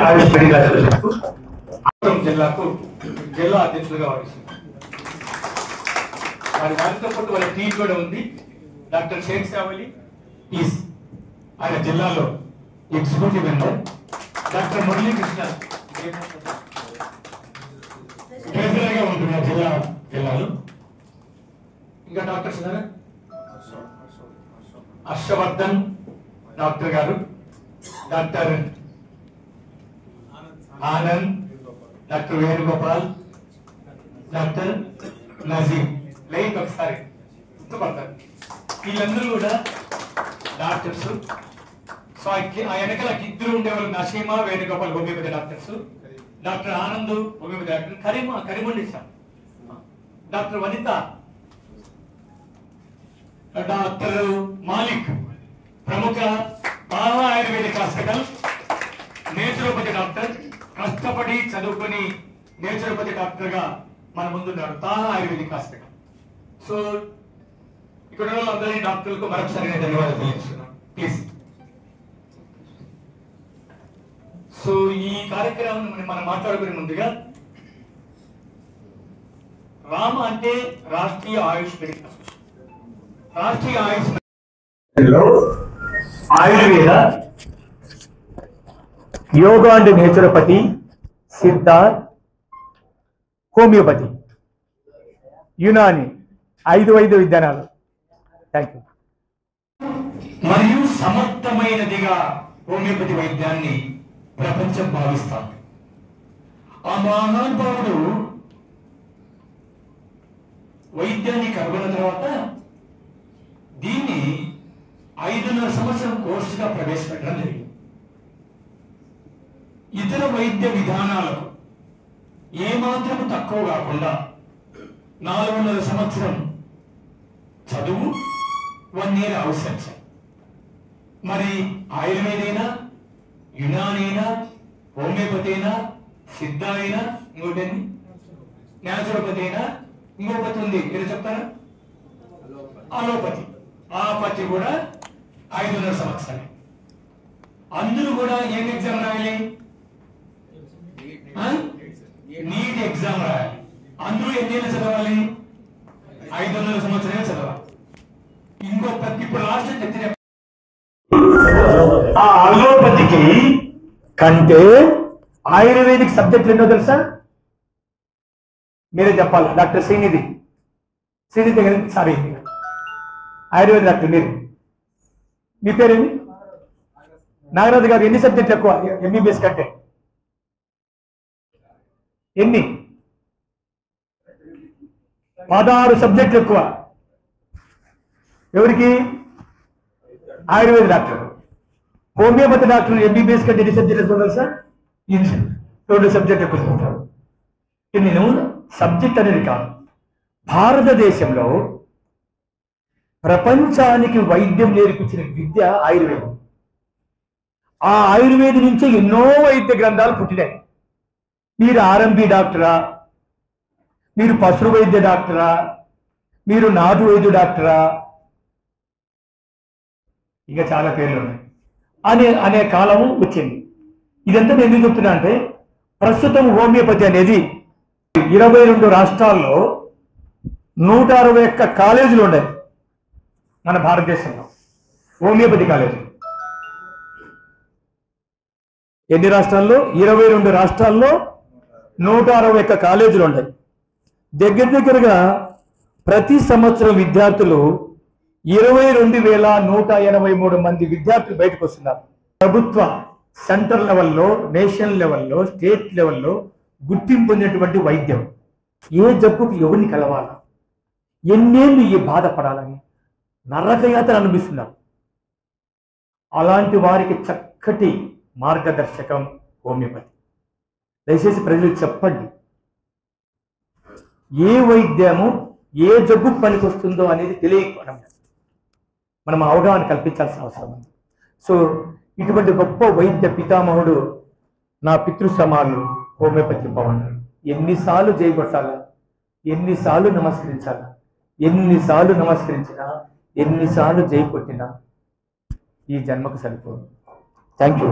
ఆయుష్ medical association జిల్లాకు జిల్లా అధ్యక్షులుగా వహిస్తున్నారు. వారితో పాటు వాళ్ళ టీం కూడా ఉంది. డాక్టర్ షేక్ సావలి ఈస్ ఆయన జిల్లాలో ఎగ్జిక్యూటివ్ మెంబర్. డాక్టర్ మురళీకృష్ణ ట్రెజరర్గా ఉంటున్నారు జిల్లాలో. ఇంకా doctors Harshavardhan doctor garu, doctor Anand, doctor Venugopal, doctor Nazim. Like ఒకసారి గుర్తుపడతారు. వీళ్ళందరూ కూడా డాక్టర్స్. సో ఆ వెనకాల ఇద్దరు ఉండేవాళ్ళు, Naseema, Venugopal homeopathy doctors, doctor Anand homeopathy doctor, Karimunnisa, doctor Vanitha, doctor Malik ప్రముఖ Baba ayurvedic hospital naturopathy doctor, కష్టపడి చదువుకొని నేచురోపతి డాక్టర్ గా మన ముందున్నాడు తాహా ఆయుర్వేదిక్ హాస్పిటల్. సో ఇక్కడ అందరినీ డాక్టర్లకు మరొకసారి ధన్యవాదాలు తెలియజేస్తున్నాను. ప్లీజ్. సో ఈ కార్యక్రమాన్ని మనం మాట్లాడుకునే ముందుగా రామ అంటే Rashtriya Ayush medical association. Rashtriya Ayush Ayurveda, yoga and naturopathy, Siddha, homeopathy, Unani 5 విధానాలు. Thank you. మరియు సమర్థమైనదిగా హోమియోపతి వైద్యాన్ని ప్రపంచం భావిస్తాం. ఆ మహానుభావుడు వైద్యాన్ని కనుగొన్న తర్వాత దీన్ని 5.5 సంవత్సరం కోర్సుగా ప్రవేశపెట్టడం జరిగింది. ఇతర వైద్య విధానాలకు ఏమాత్రం తక్కువ కాకుండా 4.5 సంవత్సరం చదువు, 1 year అవసరం. మరి ఆయుర్వేదైనా, యునానైనా, హోమియోపతి అయినా, సిద్ధ అయినా, ఇంకోటి న్యాచురోపతి అయినా, ఇంకోపతి ఉంది, మీరు చెప్తారా? అలోపతి. ఆపతి కూడా 5.5 సంవత్సరాలు. అందరూ కూడా ఏం ఎగ్జామ్ రాయాలి? నీట్ ఎగ్జామ్ రాయాలి. అందరూ ఎన్నేళ్ళు చదవాలి? 5.5 సంవత్సరాలు చదవాలి. ఇంకో ఇప్పుడు లాస్ట్ చెప్తే ఆ అలోపతికి కంటే ఆయుర్వేదిక్ సబ్జెక్టులు ఎన్నో తెలుసా? మీరే చెప్పాలి. Doctor Srinidhi sorry, Ayurveda doctor మీరు, మీ పేరేంటి? నాగరాజు గారు. ఎన్ని సబ్జెక్టులు ఎక్కువ ఎంబీబీఎస్ కంటే? ఎన్ని? 16 సబ్జెక్టులు ఎక్కువ. ఎవరికి? Ayurveda doctor. Homeopathy doctor MBBS కంటే ఎన్ని సబ్జెక్టులు ఎక్కువ తెలుసా? 2 సబ్జెక్టులు ఎక్కువ చదువుతారు. నేను సబ్జెక్ట్ అనేది కాదు, భారతదేశంలో ప్రపంచానికి వైద్యం నేర్పించిన విద్య ఆయుర్వేదం. ఆ ఆయుర్వేదం నుంచి ఎన్నో వైద్య గ్రంథాలు పుట్టినాయి. మీరు ఆర్ఎంపీ డాక్టరా, మీరు పశు వైద్య డాక్టరా, మీరు నాటు వైద్య డాక్టరా, ఇక చాలా పేర్లు ఉన్నాయి అనే కాలము వచ్చింది. ఇదంతా నేను ఎందుకు చెప్తున్నా అంటే, ప్రస్తుతం హోమియోపతి అనేది 22 రాష్ట్రాల్లో 161 కాలేజీలు ఉన్నాయి మన భారతదేశంలో. హోమియోపతి కాలేజీ ఎన్ని రాష్ట్రాల్లో? 22 రాష్ట్రాల్లో 161 కాలేజీలు ఉన్నాయి. దగ్గరగా ప్రతి సంవత్సరం విద్యార్థులు 22,183 మంది విద్యార్థులు బయటకు వస్తున్నారు. ప్రభుత్వ సెంట్రల్ లెవెల్లో, నేషనల్ లెవెల్లో, స్టేట్ లెవెల్లో గుర్తింపు పొందినటువంటి వైద్యం. ఏ జబ్బుకు ఎవరిని కలవాలా, ఎన్నేళ్ళు ఈ బాధపడాలని నరకయాత్ర అనిపిస్తున్నారు. అలాంటి వారికి చక్కటి మార్గదర్శకం హోమియోపతి. దయచేసి ప్రజలకు చెప్పండి, ఏ వైద్యము ఏ జబ్బు పనికొస్తుందో అనేది తెలియకపోవడం మనం అవగాహన కల్పించాల్సిన అవసరం ఉంది. సో ఇటువంటి గొప్ప వైద్య పితామహుడు నా పితృసమానులు హోమియోపతి భవన్. ఎన్నిసార్లు జయగొట్టాలా, ఎన్నిసార్లు నమస్కరించాలా, ఎన్నిసార్లు నమస్కరించినా, ఎన్నిసార్లు జై కొట్టినా ఈ జన్మకు సరిపోదు. Thank you.